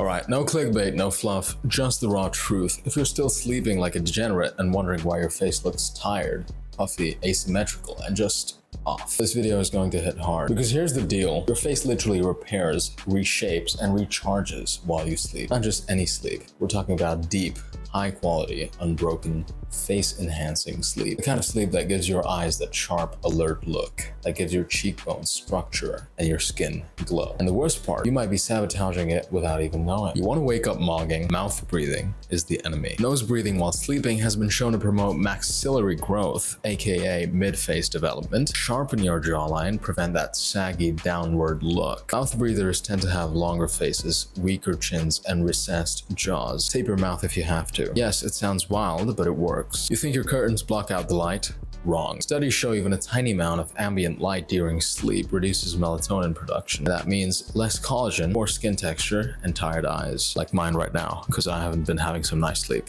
Alright, no clickbait, no fluff, just the raw truth. If you're still sleeping like a degenerate and wondering why your face looks tired, puffy, asymmetrical, and just off, this video is going to hit hard. Because here's the deal, your face literally repairs, reshapes, and recharges while you sleep. Not just any sleep, we're talking about deep, high quality, unbroken, face-enhancing sleep. The kind of sleep that gives your eyes that sharp, alert look, that gives your cheekbones structure and your skin glow. And the worst part, you might be sabotaging it without even knowing. You want to wake up mogging, mouth breathing is the enemy. Nose breathing while sleeping has been shown to promote maxillary growth, aka mid-face development, sharpen your jawline, prevent that saggy downward look. Mouth breathers tend to have longer faces, weaker chins, and recessed jaws. Tape your mouth if you have to. Yes, it sounds wild, but it works. You think your curtains block out the light? Wrong. Studies show even a tiny amount of ambient light during sleep reduces melatonin production. That means less collagen, poor skin texture, and tired eyes. Like mine right now, because I haven't been having some nice sleep.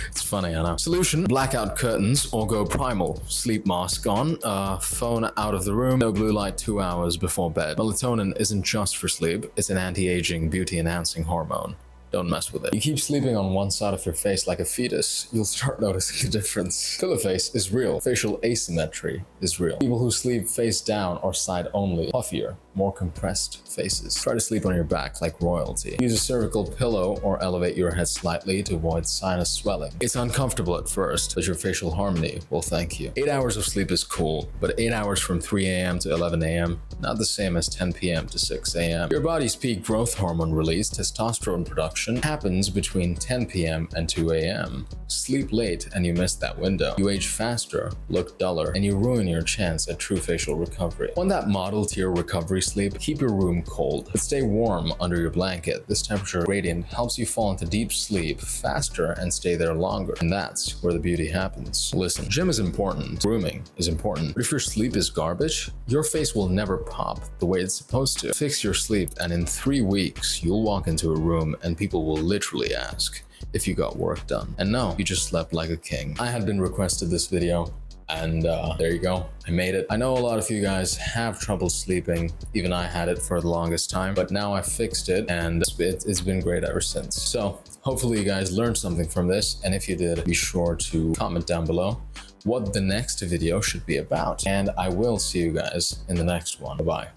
It's funny, I know. Solution: blackout curtains or go primal. Sleep mask on, phone out of the room, no blue light 2 hours before bed. Melatonin isn't just for sleep, it's an anti-aging, beauty-enhancing hormone. Don't mess with it. You keep sleeping on one side of your face like a fetus, you'll start noticing the difference. Pillow face is real. Facial asymmetry is real. People who sleep face down or side only, puffier, more compressed faces. Try to sleep on your back like royalty. Use a cervical pillow or elevate your head slightly to avoid sinus swelling. It's uncomfortable at first, but your facial harmony will thank you. 8 hours of sleep is cool, but 8 hours from 3 a.m. to 11 a.m., not the same as 10 p.m. to 6 a.m. Your body's peak growth hormone release, testosterone production, happens between 10 p.m. and 2 a.m. Sleep late and you miss that window. You age faster, look duller, and you ruin your chance at true facial recovery. Want that model to your recovery sleep? Keep your room cold, but stay warm under your blanket. This temperature gradient helps you fall into deep sleep faster and stay there longer. And that's where the beauty happens. Listen, gym is important, grooming is important, but if your sleep is garbage, your face will never pop the way it's supposed to. Fix your sleep, and in 3 weeks, you'll walk into a room and people will literally ask if you got work done. And no, you just slept like a king. I had been requested this video, and there you go, I made it. I know a lot of you guys have trouble sleeping, even I had it for the longest time, but now I fixed it and it's been great ever since. So hopefully you guys learned something from this, and if you did, be sure to comment down below what the next video should be about, and I will see you guys in the next one. Bye-bye.